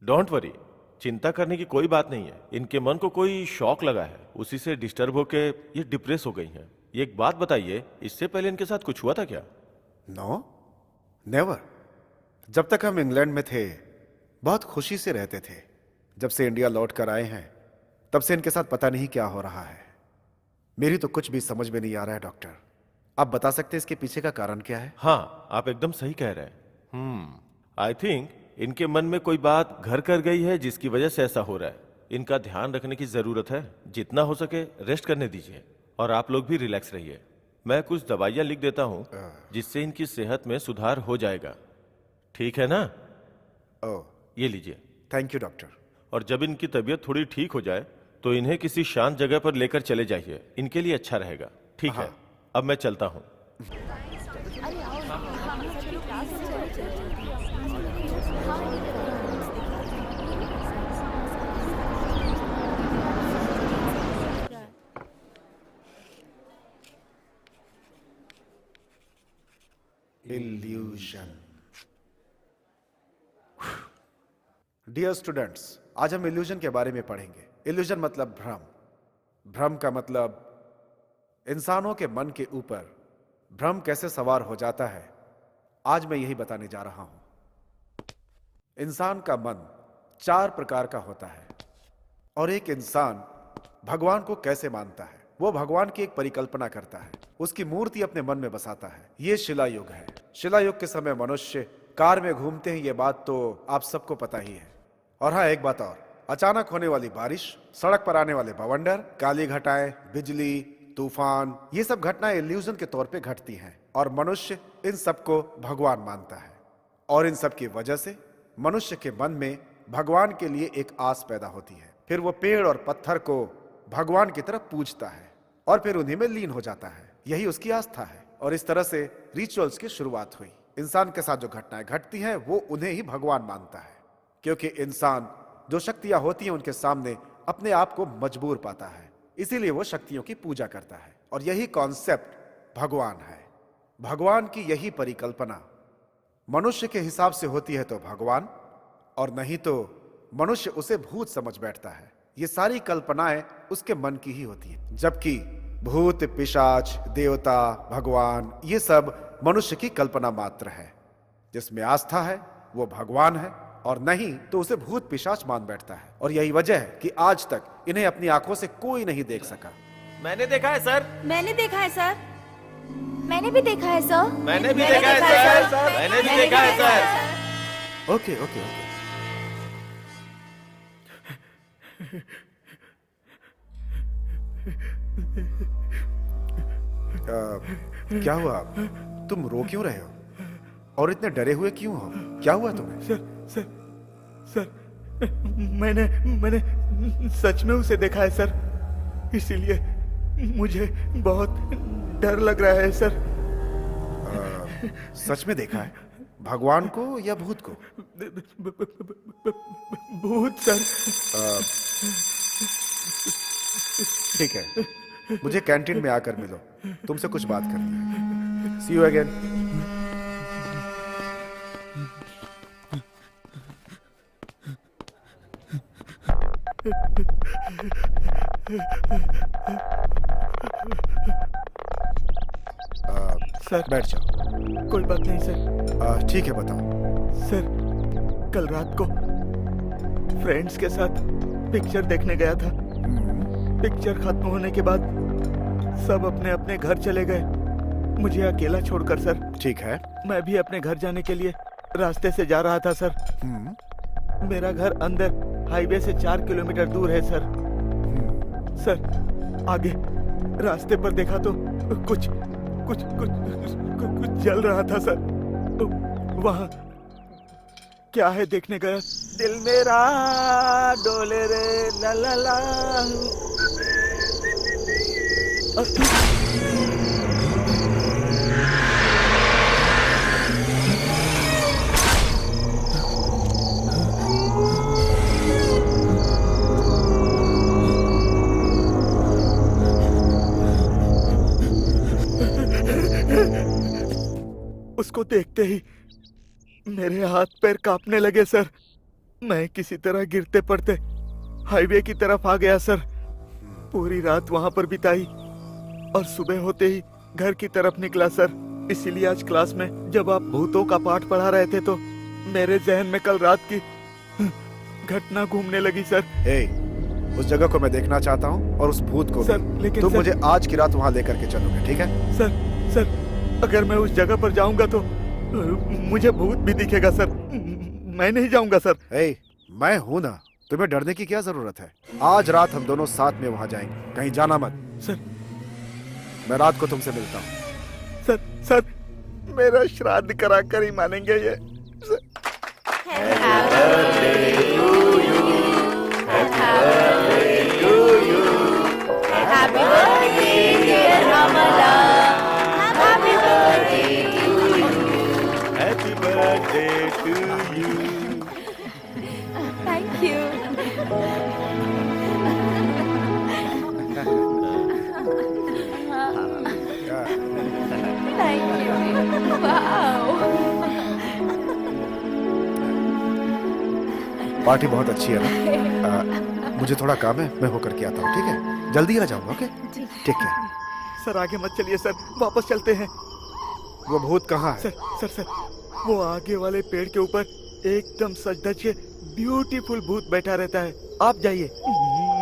Don't worry, चिंता करने की कोई बात नहीं है। इनके मन को कोई शॉक लगा है, उसी से डिस्टर्ब होके ये डिप्रेस हो गई हैं। ये एक बात बताइए, इससे पहले इनके साथ कुछ हुआ था क्या? No, never. जब तक हम इंग्लैंड में थे बहुत खुशी से रहते थे। जब से इंडिया लौट कर आए हैं तब से इनके साथ पता नहीं क्या हो रहा है। मेरी तो कुछ भी समझ में नहीं आ रहा है डॉक्टर। आप बता सकते हैं इसके पीछे का कारण क्या है? हाँ, आप एकदम सही कह रहे हैं। आई थिंक इनके मन में कोई बात घर कर गई है जिसकी वजह से ऐसा हो रहा है। इनका ध्यान रखने की जरूरत है। जितना हो सके रेस्ट करने दीजिए और आप लोग भी रिलैक्स रहिए। मैं कुछ दवाइयां लिख देता हूं जिससे इनकी सेहत में सुधार हो जाएगा। ठीक है ना? ओह, ये लीजिए। Thank you doctor. और जब इनकी तबीयत थोड़ी ठीक हो जाए तो इन्हें किसी शांत जगह पर लेकर चले जाइए, इनके लिए अच्छा रहेगा। ठीक है, अब मैं चलता हूं। इल्यूशन। डियर स्टूडेंट्स, आज हम इल्यूजन के बारे में पढ़ेंगे। इल्यूजन मतलब भ्रम। भ्रम का मतलब इंसानों के मन के ऊपर भ्रम कैसे सवार हो जाता है। आज मैं यही बताने जा रहा हूं। इंसान का मन 4 प्रकार का होता है और एक इंसान भगवान को कैसे मानता है। वो भगवान की एक परिकल्पना करता है, उसकी मूर्ति अपने मन में बसाता है। ये शिला युग है। शिला युग के समय मनुष्य कार में घूमते हैं, ये बात तो आप सबको पता ही है। और हाँ, एक बात और, अचानक होने वाली बारिश, सड़क पर आने वाले बवंडर, काली घटाएं, बिजली, तूफान, ये सब घटनाएं इल्यूजन के तौर पे घटती हैं और मनुष्य इन सबको भगवान मानता है। और इन सब की वजह से मनुष्य के मन में भगवान के लिए एक आस पैदा होती है। फिर वो पेड़ और पत्थर को भगवान की तरफ पूजता है और फिर उन्हीं में लीन हो जाता है। यही उसकी आस्था है। और इस तरह से रिचुअल्स की शुरुआत हुई। इंसान के साथ जो घटनाएं घटती हैं वो उन्हें ही भगवान मानता है, क्योंकि इंसान जो शक्तियां होती हैं उनके सामने अपने आप को मजबूर पाता है, इसीलिए वो शक्तियों की पूजा करता है। और यही कॉन्सेप्ट भगवान है। भगवान की यही परिकल्पना मनुष्य के हिसाब से होती है तो भगवान, और नहीं तो मनुष्य उसे भूत समझ बैठता है। ये सारी कल्पनाएं उसके मन की ही होती हैं, जबकि भूत, पिशाच, देवता, भगवान, ये सब मनुष्य की कल्पना मात्र है। जिसमें आस्था है वो भगवान है, और नहीं तो उसे भूत पिशाच मान बैठता है। और यही वजह है कि आज तक इन्हें अपनी आंखों से कोई नहीं देख सका। मैंने देखा है सर। मैंने देखा है सर। मैंने भी देखा है सर। मैंने भी देखा है सर। मैंने भी देखा है सर। Okay okay okay. क्या हुआ? तुम रो क्यों रहे हो और इतने डरे हुए क्यों हो? क्या हुआ तुम्हें? सर, मैंने सच में उसे देखा है सर, इसीलिए मुझे बहुत डर लग रहा है सर। सच में देखा है? भगवान को या भूत को? भूत सर। ठीक है, मुझे कैंटीन में आकर मिलो, तुमसे कुछ बात करनी है। सी यू अगेन। सर, बैठ जाओ। कोई बात नहीं सर। ठीक है, बताओ। सर, कल रात को फ्रेंड्स के साथ पिक्चर देखने गया था। पिक्चर खत्म होने के बाद सब अपने अपने घर चले गए, मुझे अकेला छोड़कर सर। ठीक है। मैं भी अपने घर जाने के लिए रास्ते से जा रहा था सर। मेरा घर अंदर हाईवे से 4 किलोमीटर दूर है सर। सर, आगे रास्ते पर देखा तो कुछ कुछ कुछ कुछ जल रहा था सर। वहाँ क्या है देखने गया। दिल मेरा डोले रे ला ला ला। उसको देखते ही मेरे हाथ पैर कांपने लगे सर। मैं किसी तरह गिरते पड़ते हाईवे की तरफ आ गया सर। पूरी रात वहां पर बिताई और सुबह होते ही घर की तरफ निकला सर। इसीलिए आज क्लास में जब आप भूतों का पाठ पढ़ा रहे थे तो मेरे जहन में कल रात की घटना घूमने लगी सर। उस जगह को मैं देखना चाहता हूँ और उस भूत को सर, भी। लेकिन तुम सर, मुझे आज की रात वहाँ लेकर के चलोगे, ठीक है? सर, अगर मैं उस जगह पर जाऊंगा तो मुझे भूत भी दिखेगा सर। मैं नहीं जाऊंगा सर। मैं हूं ना, तुम्हें डरने की क्या जरूरत है? आज रात हम दोनों साथ में वहां जाएंगे, कहीं जाना मत। सर, मैं रात को तुमसे मिलता हूँ। सर, मेरा श्राद्ध करा कर ही मानेंगे ये। Thank you. Thank you. Wow, party बहुत अच्छी है ना? मुझे थोड़ा काम है, मैं होकर के आता हूँ, ठीक है? जल्दी आ जाऊंगा, ओके? ठीक है। सर, आगे मत चलिए सर, वापस चलते हैं। वो भूत कहाँ है? सर, वो आगे वाले पेड़ के ऊपर एकदम सज धज के ब्यूटीफुल भूत बैठा रहता है। आप जाइए,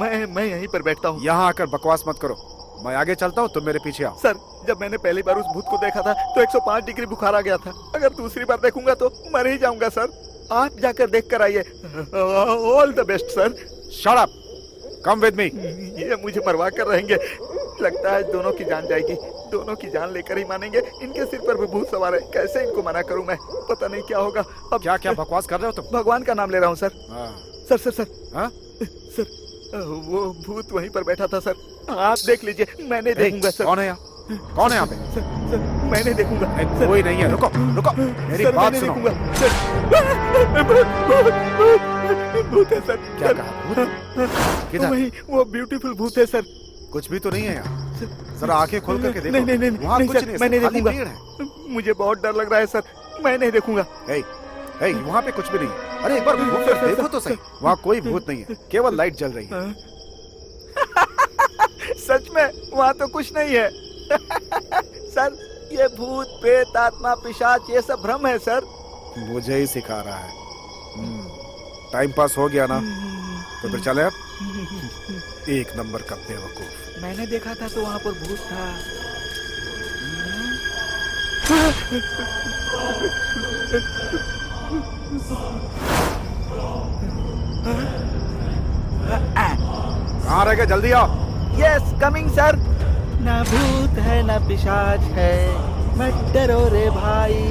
मैं यहीं पर बैठता हूँ। यहाँ आकर बकवास मत करो, मैं आगे चलता हूँ, तुम मेरे पीछे आओ। सर, जब मैंने पहली बार उस भूत को देखा था तो 105 डिग्री बुखार आ गया था। अगर दूसरी बार देखूंगा तो मर ही जाऊंगा सर। आप जाकर देख कर आइए। All the best sir. Shut up, come with me. ये मुझे मरवा कर रहेंगे। लगता है दोनों की जान जाएगी। दोनों की जान लेकर ही मानेंगे। इनके सिर पर भी भूत सवार है, कैसे इनको मना करूं मैं? पता नहीं क्या होगा। अब क्या बकवास कर रहे हो तुम? भगवान का नाम ले रहा हूँ सर। सर, हाँ? सर, वो भूत वहीं पर बैठा था सर। आप देख लीजिए, मैं नहीं देखूंगा सर। कौन है यहाँ? कौन है यहाँ पे? सर, मैं नहीं देखूंगा। कोई नहीं है, रुको, मेरी बात सुनो। भूत है सर। क्या कहा? किधर? वही वो ब्यूटीफुल भूत है सर। कुछ भी तो नहीं है यहाँ। जरा आंखें खोल करके देखो। नहीं, वहाँ कुछ सर, नहीं, मैं नहीं खाली देखूंगा। पेड़ है। मुझे बहुत डर लग रहा है सर, मैं नहीं देखूंगा। वहाँ पे कुछ भी नहीं। अरे एक बार घूम कर देखो तो सही, वहाँ कोई भूत नहीं है, केवल लाइट जल रही है। सच में वहाँ तो कुछ नहीं है। सर, ये भूत प्रेत आत्मा पिशाच ये सब भ्रम है सर। मुझे ही सिखा रहा है। टाइम पास हो गया ना, तो फिर चले अब। एक नंबर का बेवकूफ। मैंने देखा था तो वहाँ पर भूत था। कहाँ रह गए? जल्दी आओ। Yes, coming sir. ना भूत है ना पिशाच है, मत डरो रे भाई।